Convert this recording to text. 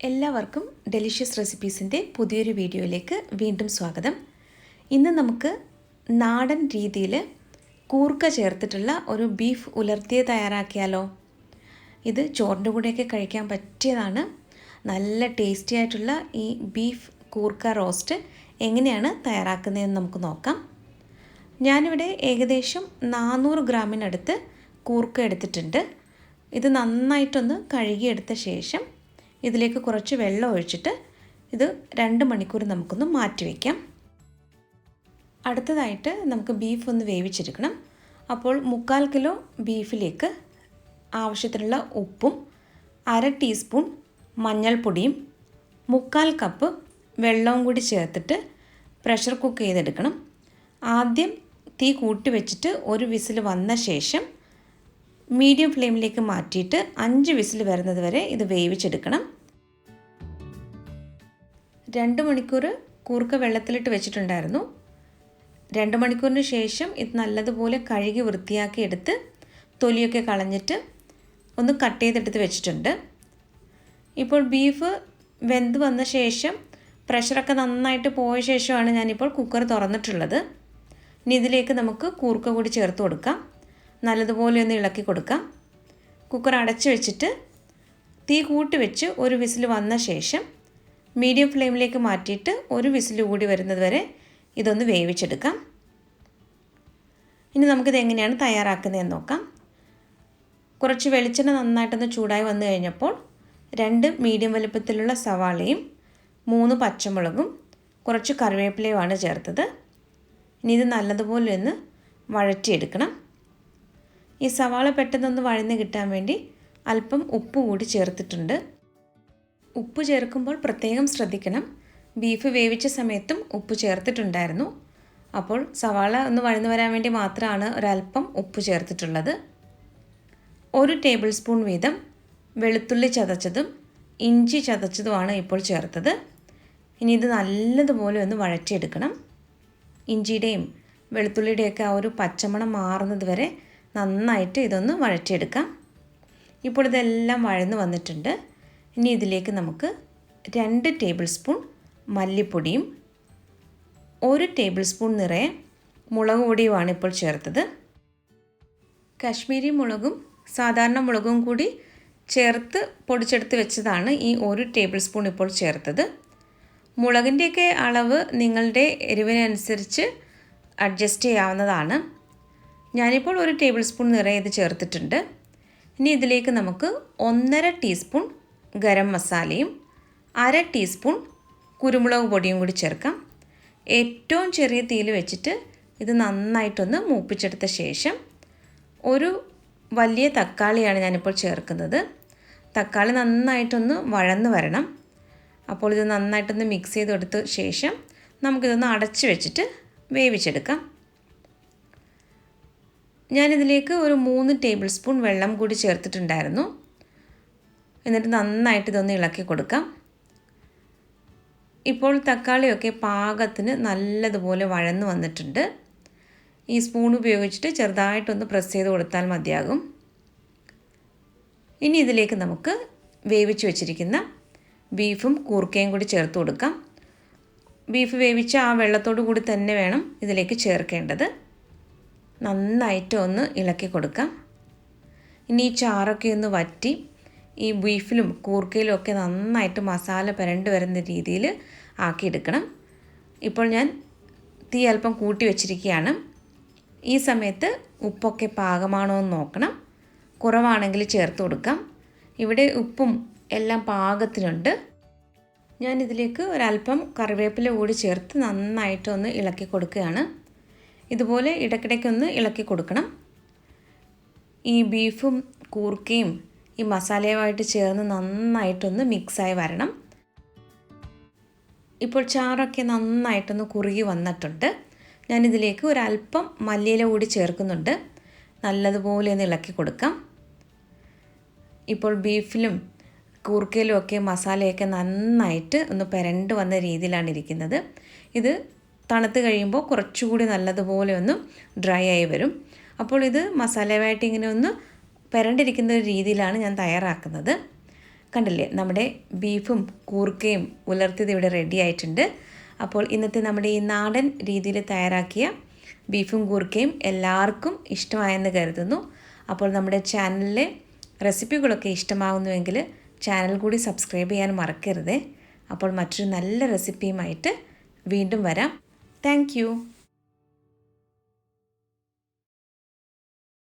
എല്ലാവർക്കും ഡെലിഷ്യസ് റെസിപ്പീസിൻ്റെ പുതിയൊരു വീഡിയോയിലേക്ക് വീണ്ടും സ്വാഗതം. ഇന്ന് നമുക്ക് നാടൻ രീതിയിൽ കൂർക്ക ചേർത്തിട്ടുള്ള ഒരു ബീഫ് ഉലർത്തിയ തയ്യാറാക്കിയാലോ. ഇത് ചോറിൻ്റെ കൂടെയൊക്കെ കഴിക്കാൻ പറ്റിയതാണ്. നല്ല ടേസ്റ്റി ആയിട്ടുള്ള ഈ ബീഫ് കൂർക്ക റോസ്റ്റ് എങ്ങനെയാണ് തയ്യാറാക്കുന്നതെന്ന് നമുക്ക് നോക്കാം. ഞാനിവിടെ ഏകദേശം 400 ഗ്രാമിനടുത്ത് കൂർക്ക എടുത്തിട്ടുണ്ട്. ഇത് നന്നായിട്ടൊന്ന് കഴുകിയെടുത്ത ശേഷം ഇതിലേക്ക് കുറച്ച് വെള്ളം ഒഴിച്ചിട്ട് ഇത് 2 മണിക്കൂർ നമുക്കൊന്ന് മാറ്റി വയ്ക്കാം. അടുത്തതായിട്ട് നമുക്ക് ബീഫ് ഒന്ന് വേവിച്ചെടുക്കണം. അപ്പോൾ 3/4 കിലോ ബീഫിലേക്ക് ആവശ്യത്തിനുള്ള ഉപ്പും 1/2 ടീസ്പൂൺ മഞ്ഞൾപ്പൊടിയും 3/4 കപ്പ് വെള്ളവും കൂടി ചേർത്തിട്ട് പ്രഷർ കുക്ക് ചെയ്തെടുക്കണം. ആദ്യം തീ കൂട്ടി വെച്ചിട്ട് ഒരു വിസിൽ വന്ന ശേഷം മീഡിയം ഫ്ലെയിമിലേക്ക് മാറ്റിയിട്ട് 5 വിസിൽ വരുന്നത് വരെ ഇത് വേവിച്ചെടുക്കണം. 2 മണിക്കൂർ കൂർക്ക വെള്ളത്തിലിട്ട് വെച്ചിട്ടുണ്ടായിരുന്നു. 2 മണിക്കൂറിന് ശേഷം ഇത് നല്ലതുപോലെ കഴുകി വൃത്തിയാക്കി എടുത്ത് തൊലിയൊക്കെ കളഞ്ഞിട്ട് ഒന്ന് കട്ട് ചെയ്തെടുത്ത് വെച്ചിട്ടുണ്ട്. ഇപ്പോൾ ബീഫ് വെന്ത് വന്ന ശേഷം പ്രഷറൊക്കെ നന്നായിട്ട് പോയ ശേഷമാണ് ഞാനിപ്പോൾ കുക്കർ തുറന്നിട്ടുള്ളത്. ഇനി ഇതിലേക്ക് നമുക്ക് കൂർക്ക കൂടി ചേർത്ത് കൊടുക്കാം. നല്ലതുപോലെ ഒന്ന് ഇളക്കി കൊടുക്കാം. കുക്കർ അടച്ച് വെച്ചിട്ട് തീ കൂട്ടി വെച്ച് ഒരു വിസിൽ വന്ന ശേഷം മീഡിയം ഫ്ലെയിമിലേക്ക് മാറ്റിയിട്ട് ഒരു വിസിൽ കൂടി വരുന്നത് വരെ ഇതൊന്ന് വേവിച്ചെടുക്കാം. ഇനി നമുക്കിത് എങ്ങനെയാണ് തയ്യാറാക്കുന്നതെന്ന് നോക്കാം. കുറച്ച് വെളിച്ചെണ്ണ നന്നായിട്ടൊന്ന് ചൂടായി വന്നു കഴിഞ്ഞപ്പോൾ 2 മീഡിയം വലുപ്പത്തിലുള്ള സവാളയും 3 പച്ചമുളകും കുറച്ച് കറിവേപ്പിലയുമാണ് ചേർത്തത്. ഇനി ഇത് നല്ലതുപോലെ ഒന്ന് വഴറ്റിയെടുക്കണം. ഈ സവാള പെട്ടെന്നൊന്ന് വഴന്ന് കിട്ടാൻ വേണ്ടി അല്പം ഉപ്പ് കൂടി ചേർത്തിട്ടുണ്ട്. ഉപ്പ് ചേർക്കുമ്പോൾ പ്രത്യേകം ശ്രദ്ധിക്കണം. ബീഫ് വേവിച്ച സമയത്തും ഉപ്പ് ചേർത്തിട്ടുണ്ടായിരുന്നു. അപ്പോൾ സവാള ഒന്ന് വഴന്ന് വരാൻ വേണ്ടി മാത്രമാണ് ഒരല്പം ഉപ്പ് ചേർത്തിട്ടുള്ളത്. 1 ടേബിൾ സ്പൂൺ വീതം വെളുത്തുള്ളി ചതച്ചതും ഇഞ്ചി ചതച്ചതുമാണ് ഇപ്പോൾ ചേർത്തത്. ഇനി ഇത് നല്ലതുപോലെ ഒന്ന് വഴറ്റിയെടുക്കണം. ഇഞ്ചിയുടെയും വെളുത്തുള്ളിയുടെയൊക്കെ ആ ഒരു പച്ചമണം മാറുന്നത് വരെ നന്നായിട്ട് ഇതൊന്ന് വഴറ്റിയെടുക്കാം. ഇപ്പോൾ ഇതെല്ലാം വഴന്ന് വന്നിട്ടുണ്ട്. ഇനി ഇതിലേക്ക് നമുക്ക് 2 ടേബിൾ സ്പൂൺ മല്ലിപ്പൊടിയും 1 ടേബിൾ സ്പൂൺ നിറയെ മുളക് പൊടിയുമാണ് ഇപ്പോൾ ചേർത്തത്. കാശ്മീരി മുളകും സാധാരണ മുളകും കൂടി ചേർത്ത് പൊടിച്ചെടുത്ത് വെച്ചതാണ് ഈ 1 ടേബിൾ സ്പൂൺ ഇപ്പോൾ ചേർത്തത്. മുളകിൻ്റെയൊക്കെ അളവ് നിങ്ങളുടെ എരിവിനനുസരിച്ച് അഡ്ജസ്റ്റ് ചെയ്യാവുന്നതാണ്. ഞാനിപ്പോൾ 1 ടേബിൾ സ്പൂൺ നിറയെ ഇത് ചേർത്തിട്ടുണ്ട്. ഇനി ഇതിലേക്ക് നമുക്ക് 1.5 ടീസ്പൂൺ ഗരം മസാലയും 1/2 ടീസ്പൂൺ കുരുമുളക് പൊടിയും കൂടി ചേർക്കാം. ഏറ്റവും ചെറിയ തീയിൽ വെച്ചിട്ട് ഇത് നന്നായിട്ടൊന്ന് മൂപ്പിച്ചെടുത്ത ശേഷം ഒരു വലിയ തക്കാളിയാണ് ഞാനിപ്പോൾ ചേർക്കുന്നത്. തക്കാളി നന്നായിട്ടൊന്ന് വഴന്ന് വരണം. അപ്പോൾ ഇത് നന്നായിട്ടൊന്ന് മിക്സ് ചെയ്തെടുത്ത ശേഷം നമുക്കിതൊന്ന് അടച്ച് വെച്ചിട്ട് വേവിച്ചെടുക്കാം. ഞാനിതിലേക്ക് ഒരു 3 ടേബിൾ സ്പൂൺ വെള്ളം കൂടി ചേർത്തിട്ടുണ്ടായിരുന്നു. എന്നിട്ട് നന്നായിട്ട് ഇതൊന്ന് ഇളക്കി കൊടുക്കാം. ഇപ്പോൾ തക്കാളിയൊക്കെ പാകത്തിന് നല്ലതുപോലെ വഴന്ന് വന്നിട്ടുണ്ട്. ഈ സ്പൂൺ ഉപയോഗിച്ചിട്ട് ചെറുതായിട്ടൊന്ന് പ്രസ് ചെയ്ത് കൊടുത്താൽ മതിയാകും. ഇനി ഇതിലേക്ക് നമുക്ക് വേവിച്ച് വെച്ചിരിക്കുന്ന ബീഫും കൂർക്കയും കൂടി ചേർത്ത് കൊടുക്കാം. ബീഫ് വേവിച്ച ആ വെള്ളത്തോടു കൂടി തന്നെ വേണം ഇതിലേക്ക് ചേർക്കേണ്ടത്. നന്നായിട്ട് ഒന്ന് ഇളക്കി കൊടുക്കാം. ഇനി ഈ ചാറൊക്കെ ഒന്ന് വറ്റി ഈ ബീഫിലും കൂർക്കയിലും ഒക്കെ നന്നായിട്ട് മസാല പുരണ്ട് വരുന്ന രീതിയിൽ ആക്കിയെടുക്കണം. ഇപ്പോൾ ഞാൻ തീ അല്പം കൂട്ടി വെച്ചിരിക്കുകയാണ്. ഈ സമയത്ത് ഉപ്പൊക്കെ പാകമാണോ എന്ന് നോക്കണം. കുറവാണെങ്കിൽ ചേർത്ത് കൊടുക്കാം. ഇവിടെ ഉപ്പും എല്ലാം പാകത്തിനുണ്ട്. ഞാനിതിലേക്ക് ഒരല്പം കറിവേപ്പില കൂടി ചേർത്ത് നന്നായിട്ടൊന്ന് ഇളക്കി കൊടുക്കുകയാണ്. ഇതുപോലെ ഇടയ്ക്കിടയ്ക്കൊന്ന് ഇളക്കി കൊടുക്കണം. ഈ ബീഫും കൂർക്കയും ഈ മസാലയുമായിട്ട് ചേർന്ന് നന്നായിട്ടൊന്ന് മിക്സായി വരണം. ഇപ്പോൾ ചാറൊക്കെ നന്നായിട്ടൊന്ന് കുറുകി വന്നിട്ടുണ്ട്. ഞാനിതിലേക്ക് ഒരല്പം മല്ലിയില കൂടി ചേർക്കുന്നുണ്ട്. നല്ലതുപോലെ ഒന്ന് ഇളക്കി കൊടുക്കാം. ഇപ്പോൾ ബീഫിലും കൂർക്കയിലും ഒക്കെ മസാലയൊക്കെ നന്നായിട്ട് ഒന്ന് പുരണ്ട് വന്ന രീതിയിലാണ് ഇരിക്കുന്നത്. ഇത് തണുത്ത് കഴിയുമ്പോൾ കുറച്ചുകൂടി നല്ലതുപോലെ ഒന്ന് ഡ്രൈ ആയി വരും. അപ്പോൾ ഇത് മസാലയുമായിട്ട് ഇങ്ങനെ ഒന്ന് പുരണ്ടിരിക്കുന്ന ഒരു രീതിയിലാണ് ഞാൻ തയ്യാറാക്കുന്നത്. കണ്ടില്ലേ, നമ്മുടെ ബീഫും കൂർക്കയും ഉലർത്തിയത് ഇവിടെ റെഡി ആയിട്ടുണ്ട്. അപ്പോൾ ഇന്നത്തെ നമ്മുടെ ഈ നാടൻ രീതിയിൽ തയ്യാറാക്കിയ ബീഫും കൂർക്കയും എല്ലാവർക്കും ഇഷ്ടമായെന്ന് കരുതുന്നു. അപ്പോൾ നമ്മുടെ ചാനലിലെ റെസിപ്പികളൊക്കെ ഇഷ്ടമാകുന്നുവെങ്കിൽ ചാനൽ കൂടി സബ്സ്ക്രൈബ് ചെയ്യാൻ മറക്കരുത്. അപ്പോൾ മറ്റൊരു നല്ല റെസിപ്പിയുമായിട്ട് വീണ്ടും വരാം. താങ്ക്